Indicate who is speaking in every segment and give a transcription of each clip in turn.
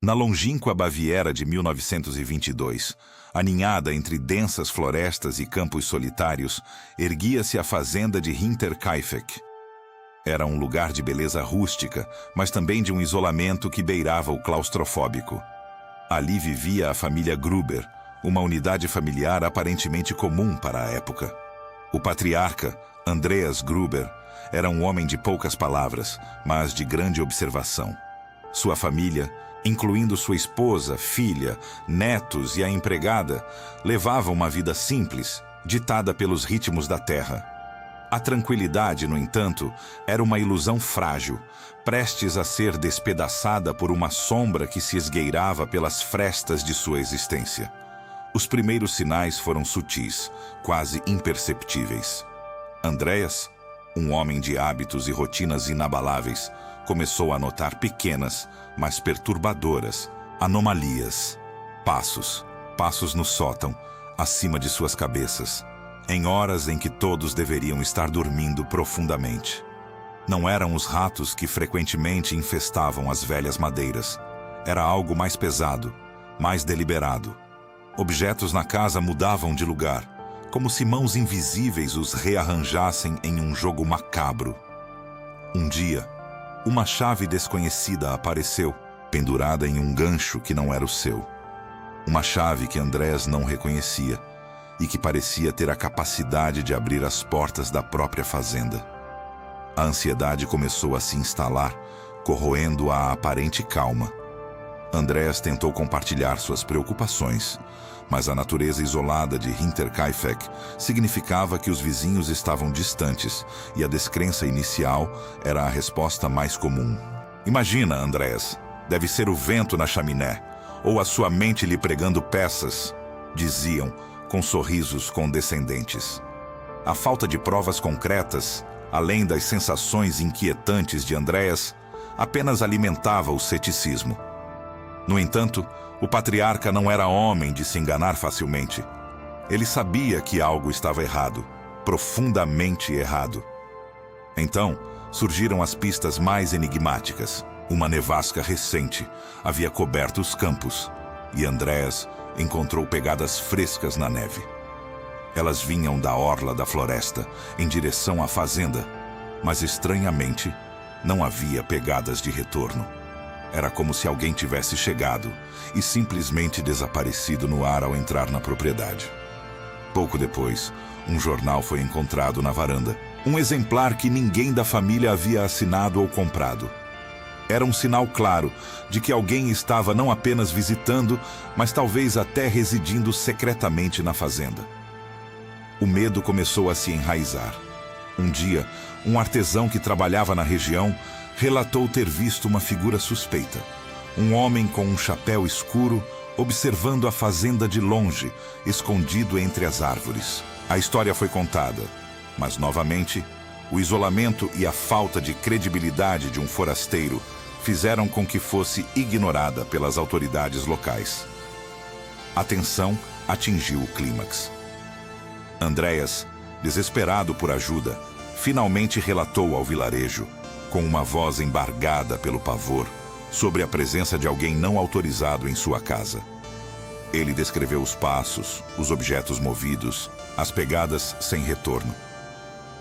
Speaker 1: Na longínqua Baviera de 1922, aninhada entre densas florestas e campos solitários, erguia-se a fazenda de Hinterkaifeck. Era um lugar de beleza rústica, mas também de um isolamento que beirava o claustrofóbico. Ali vivia a família Gruber, uma unidade familiar aparentemente comum para a época. O patriarca, Andreas Gruber, era um homem de poucas palavras, mas de grande observação. Sua família, incluindo sua esposa, filha, netos e a empregada, levava uma vida simples, ditada pelos ritmos da terra. A tranquilidade, no entanto, era uma ilusão frágil, prestes a ser despedaçada por uma sombra que se esgueirava pelas frestas de sua existência. Os primeiros sinais foram sutis, quase imperceptíveis. Andreas, um homem de hábitos e rotinas inabaláveis, começou a notar pequenas, mas perturbadoras, anomalias. Passos no sótão, acima de suas cabeças, em horas em que todos deveriam estar dormindo profundamente. Não eram os ratos que frequentemente infestavam as velhas madeiras. Era algo mais pesado, mais deliberado. Objetos na casa mudavam de lugar, como se mãos invisíveis os rearranjassem em um jogo macabro. Um dia, uma chave desconhecida apareceu, pendurada em um gancho que não era o seu. Uma chave que Andrés não reconhecia e que parecia ter a capacidade de abrir as portas da própria fazenda. A ansiedade começou a se instalar, corroendo a aparente calma. Andrés tentou compartilhar suas preocupações, mas a natureza isolada de Hinterkaifeck significava que os vizinhos estavam distantes e a descrença inicial era a resposta mais comum. Imagina, Andrés, deve ser o vento na chaminé, ou a sua mente lhe pregando peças, diziam, com sorrisos condescendentes. A falta de provas concretas, além das sensações inquietantes de Andreas, apenas alimentava o ceticismo. No entanto, o patriarca não era homem de se enganar facilmente. Ele sabia que algo estava errado, profundamente errado. Então, surgiram as pistas mais enigmáticas. Uma nevasca recente havia coberto os campos, e Andreas encontrou pegadas frescas na neve. Elas vinham da orla da floresta, em direção à fazenda, mas estranhamente, não havia pegadas de retorno. Era como se alguém tivesse chegado e simplesmente desaparecido no ar ao entrar na propriedade. Pouco depois, um jornal foi encontrado na varanda. Um exemplar que ninguém da família havia assinado ou comprado. Era um sinal claro de que alguém estava não apenas visitando, mas talvez até residindo secretamente na fazenda. O medo começou a se enraizar. Um dia, um artesão que trabalhava na região relatou ter visto uma figura suspeita. Um homem com um chapéu escuro observando a fazenda de longe, escondido entre as árvores. A história foi contada, mas novamente, o isolamento e a falta de credibilidade de um forasteiro fizeram com que fosse ignorada pelas autoridades locais. A tensão atingiu o clímax. Andreas, desesperado por ajuda, finalmente relatou ao vilarejo, com uma voz embargada pelo pavor, sobre a presença de alguém não autorizado em sua casa. Ele descreveu os passos, os objetos movidos, as pegadas sem retorno.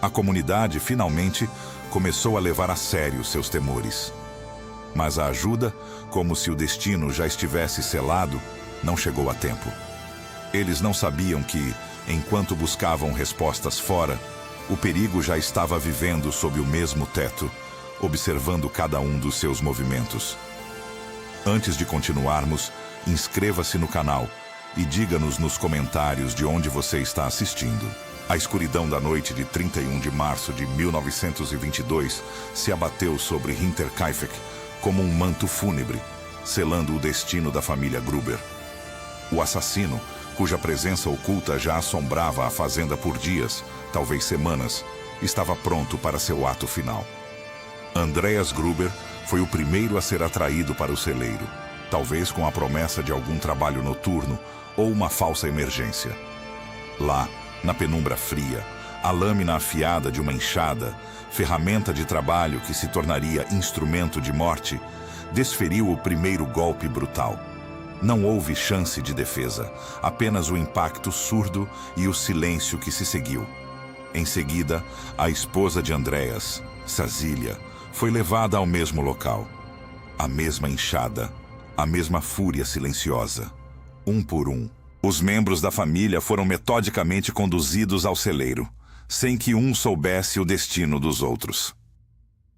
Speaker 1: A comunidade, finalmente, começou a levar a sério seus temores. Mas a ajuda, como se o destino já estivesse selado, não chegou a tempo. Eles não sabiam que, enquanto buscavam respostas fora, o perigo já estava vivendo sob o mesmo teto, observando cada um dos seus movimentos. Antes de continuarmos, inscreva-se no canal e diga-nos nos comentários de onde você está assistindo. A escuridão da noite de 31 de março de 1922 se abateu sobre Hinterkaifeck como um manto fúnebre, selando o destino da família Gruber. O assassino, cuja presença oculta já assombrava a fazenda por dias, talvez semanas, estava pronto para seu ato final. Andreas Gruber foi o primeiro a ser atraído para o celeiro, talvez com a promessa de algum trabalho noturno ou uma falsa emergência. Lá, na penumbra fria, a lâmina afiada de uma enxada, ferramenta de trabalho que se tornaria instrumento de morte, desferiu o primeiro golpe brutal. Não houve chance de defesa, apenas o impacto surdo e o silêncio que se seguiu. Em seguida, a esposa de Andreas, Cecília, foi levada ao mesmo local. A mesma enxada, a mesma fúria silenciosa. Um por um, os membros da família foram metodicamente conduzidos ao celeiro, sem que um soubesse o destino dos outros.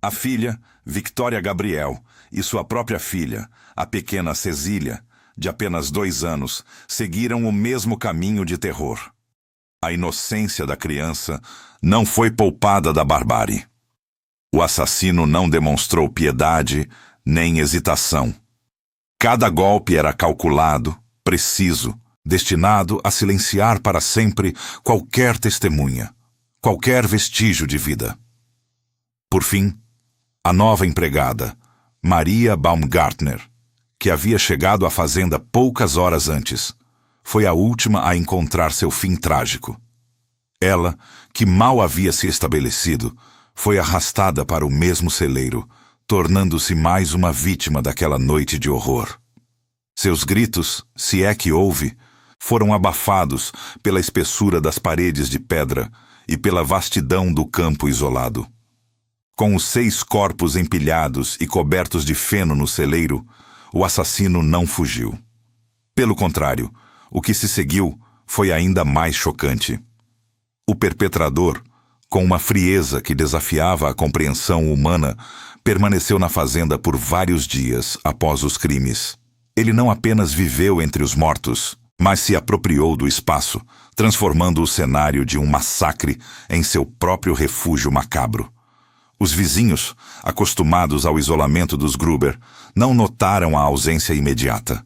Speaker 1: A filha, Victoria Gabriel, e sua própria filha, a pequena Cecília, de apenas 2 anos, seguiram o mesmo caminho de terror. A inocência da criança não foi poupada da barbárie. O assassino não demonstrou piedade nem hesitação. Cada golpe era calculado, preciso, destinado a silenciar para sempre qualquer testemunha, qualquer vestígio de vida. Por fim, a nova empregada, Maria Baumgartner, que havia chegado à fazenda poucas horas antes, foi a última a encontrar seu fim trágico. Ela, que mal havia se estabelecido, foi arrastada para o mesmo celeiro, tornando-se mais uma vítima daquela noite de horror. Seus gritos, se é que houve, foram abafados pela espessura das paredes de pedra e pela vastidão do campo isolado. Com os 6 corpos empilhados e cobertos de feno no celeiro, o assassino não fugiu. Pelo contrário, o que se seguiu foi ainda mais chocante. O perpetrador, com uma frieza que desafiava a compreensão humana, permaneceu na fazenda por vários dias após os crimes. Ele não apenas viveu entre os mortos, mas se apropriou do espaço, transformando o cenário de um massacre em seu próprio refúgio macabro. Os vizinhos, acostumados ao isolamento dos Gruber, não notaram a ausência imediata.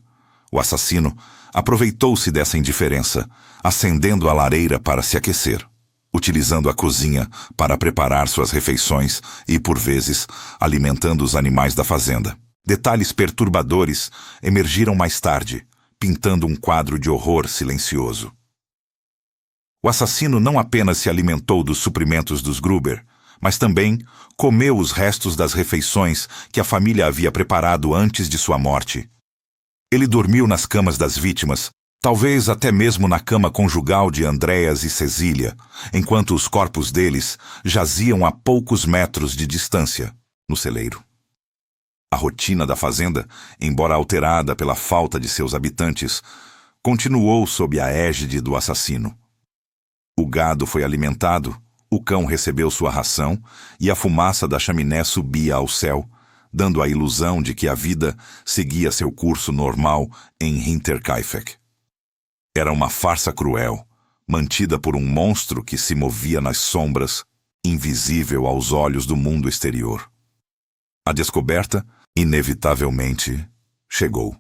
Speaker 1: O assassino aproveitou-se dessa indiferença, acendendo a lareira para se aquecer, utilizando a cozinha para preparar suas refeições e, por vezes, alimentando os animais da fazenda. Detalhes perturbadores emergiram mais tarde, pintando um quadro de horror silencioso. O assassino não apenas se alimentou dos suprimentos dos Gruber, mas também comeu os restos das refeições que a família havia preparado antes de sua morte. Ele dormiu nas camas das vítimas, talvez até mesmo na cama conjugal de Andreas e Cecília, enquanto os corpos deles jaziam a poucos metros de distância, no celeiro. A rotina da fazenda, embora alterada pela falta de seus habitantes, continuou sob a égide do assassino. O gado foi alimentado, o cão recebeu sua ração e a fumaça da chaminé subia ao céu, dando a ilusão de que a vida seguia seu curso normal em Hinterkaifeck. Era uma farsa cruel, mantida por um monstro que se movia nas sombras, invisível aos olhos do mundo exterior. A descoberta, inevitavelmente, chegou.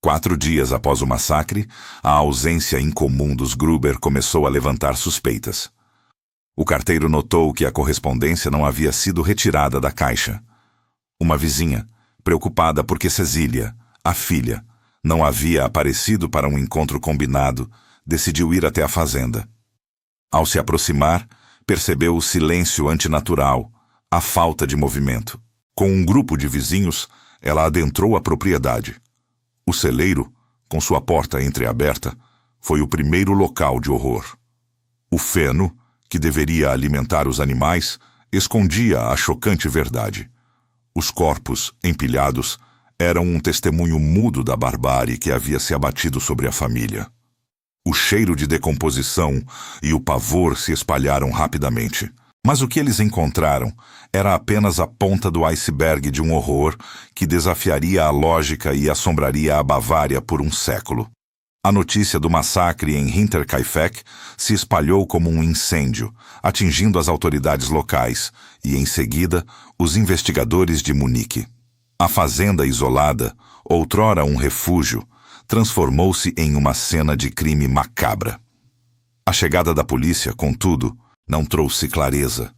Speaker 1: 4 dias após o massacre, a ausência incomum dos Gruber começou a levantar suspeitas. O carteiro notou que a correspondência não havia sido retirada da caixa. Uma vizinha, preocupada porque Cecília, a filha, não havia aparecido para um encontro combinado, decidiu ir até a fazenda. Ao se aproximar, percebeu o silêncio antinatural, a falta de movimento. Com um grupo de vizinhos, ela adentrou a propriedade. O celeiro, com sua porta entreaberta, foi o primeiro local de horror. O feno, que deveria alimentar os animais, escondia a chocante verdade. Os corpos, empilhados, eram um testemunho mudo da barbárie que havia se abatido sobre a família. O cheiro de decomposição e o pavor se espalharam rapidamente. Mas o que eles encontraram era apenas a ponta do iceberg de um horror que desafiaria a lógica e assombraria a Bavária por um século. A notícia do massacre em Hinterkaifeck se espalhou como um incêndio, atingindo as autoridades locais e, em seguida, os investigadores de Munique. A fazenda isolada, outrora um refúgio, transformou-se em uma cena de crime macabra. A chegada da polícia, contudo, não trouxe clareza.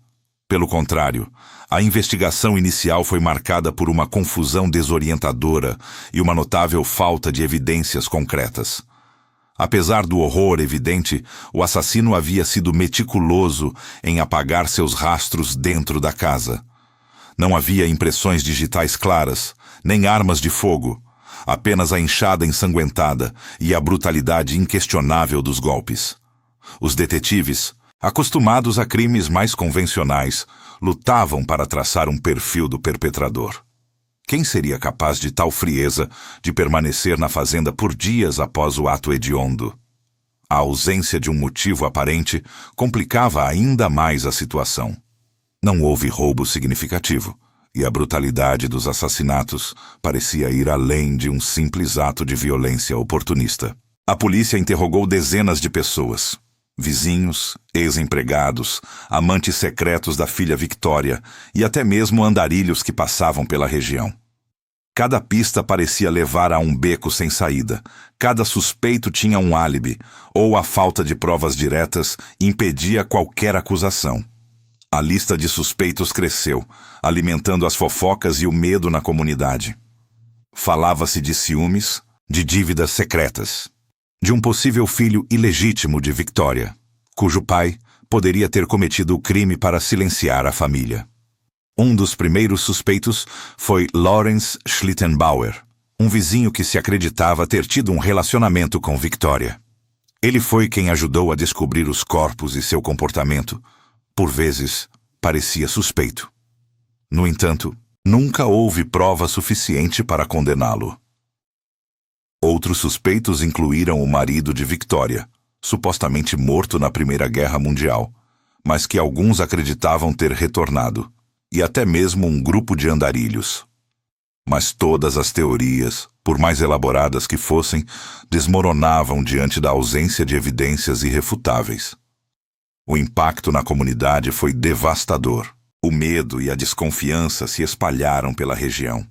Speaker 1: Pelo contrário, a investigação inicial foi marcada por uma confusão desorientadora e uma notável falta de evidências concretas. Apesar do horror evidente, o assassino havia sido meticuloso em apagar seus rastros dentro da casa. Não havia impressões digitais claras, nem armas de fogo, apenas a enxada ensanguentada e a brutalidade inquestionável dos golpes. Os detetives, acostumados a crimes mais convencionais, lutavam para traçar um perfil do perpetrador. Quem seria capaz de tal frieza de permanecer na fazenda por dias após o ato hediondo? A ausência de um motivo aparente complicava ainda mais a situação. Não houve roubo significativo, e a brutalidade dos assassinatos parecia ir além de um simples ato de violência oportunista. A polícia interrogou dezenas de pessoas. Vizinhos, ex-empregados, amantes secretos da filha Victoria e até mesmo andarilhos que passavam pela região. Cada pista parecia levar a um beco sem saída. Cada suspeito tinha um álibi, ou a falta de provas diretas impedia qualquer acusação. A lista de suspeitos cresceu, alimentando as fofocas e o medo na comunidade. Falava-se de ciúmes, de dívidas secretas, de um possível filho ilegítimo de Victoria, cujo pai poderia ter cometido o crime para silenciar a família. Um dos primeiros suspeitos foi Lawrence Schlittenbauer, um vizinho que se acreditava ter tido um relacionamento com Victoria. Ele foi quem ajudou a descobrir os corpos e seu comportamento. Por vezes, parecia suspeito. No entanto, nunca houve prova suficiente para condená-lo. Outros suspeitos incluíram o marido de Victoria, supostamente morto na Primeira Guerra Mundial, mas que alguns acreditavam ter retornado, e até mesmo um grupo de andarilhos. Mas todas as teorias, por mais elaboradas que fossem, desmoronavam diante da ausência de evidências irrefutáveis. O impacto na comunidade foi devastador. O medo e a desconfiança se espalharam pela região.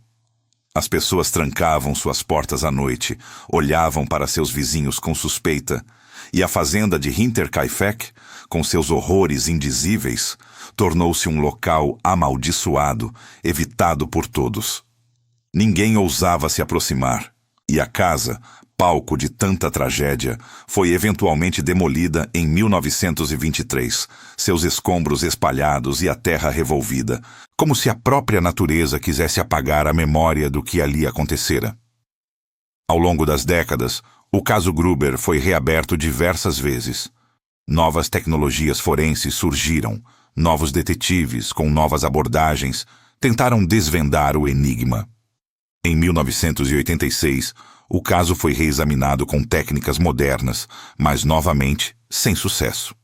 Speaker 1: As pessoas trancavam suas portas à noite, olhavam para seus vizinhos com suspeita, e a fazenda de Hinterkaifeck, com seus horrores indizíveis, tornou-se um local amaldiçoado, evitado por todos. Ninguém ousava se aproximar, e a casa, palco de tanta tragédia, foi eventualmente demolida em 1923, seus escombros espalhados e a terra revolvida, como se a própria natureza quisesse apagar a memória do que ali acontecera. Ao longo das décadas, o caso Gruber foi reaberto diversas vezes. Novas tecnologias forenses surgiram, novos detetives, com novas abordagens, tentaram desvendar o enigma. Em 1986, o caso foi reexaminado com técnicas modernas, mas novamente sem sucesso.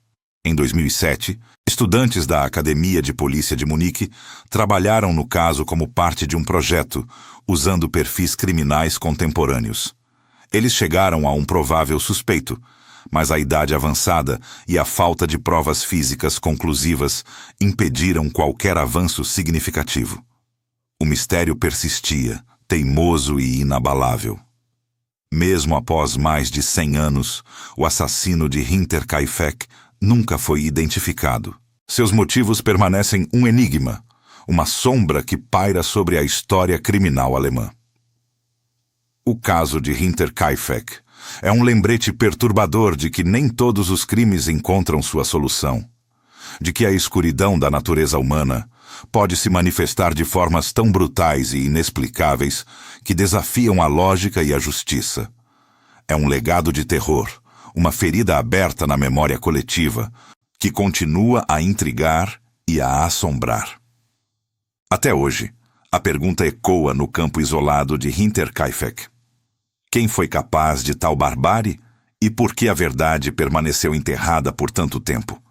Speaker 1: Em 2007, estudantes da Academia de Polícia de Munique trabalharam no caso como parte de um projeto, usando perfis criminais contemporâneos. Eles chegaram a um provável suspeito, mas a idade avançada e a falta de provas físicas conclusivas impediram qualquer avanço significativo. O mistério persistia, teimoso e inabalável. Mesmo após mais de 100 anos, o assassino de Hinterkaifeck nunca foi identificado. Seus motivos permanecem um enigma, uma sombra que paira sobre a história criminal alemã. O caso de Hinterkaifeck é um lembrete perturbador de que nem todos os crimes encontram sua solução, de que a escuridão da natureza humana pode se manifestar de formas tão brutais e inexplicáveis que desafiam a lógica e a justiça. É um legado de terror, uma ferida aberta na memória coletiva, que continua a intrigar e a assombrar. Até hoje, a pergunta ecoa no campo isolado de Hinterkaifeck. Quem foi capaz de tal barbárie e por que a verdade permaneceu enterrada por tanto tempo?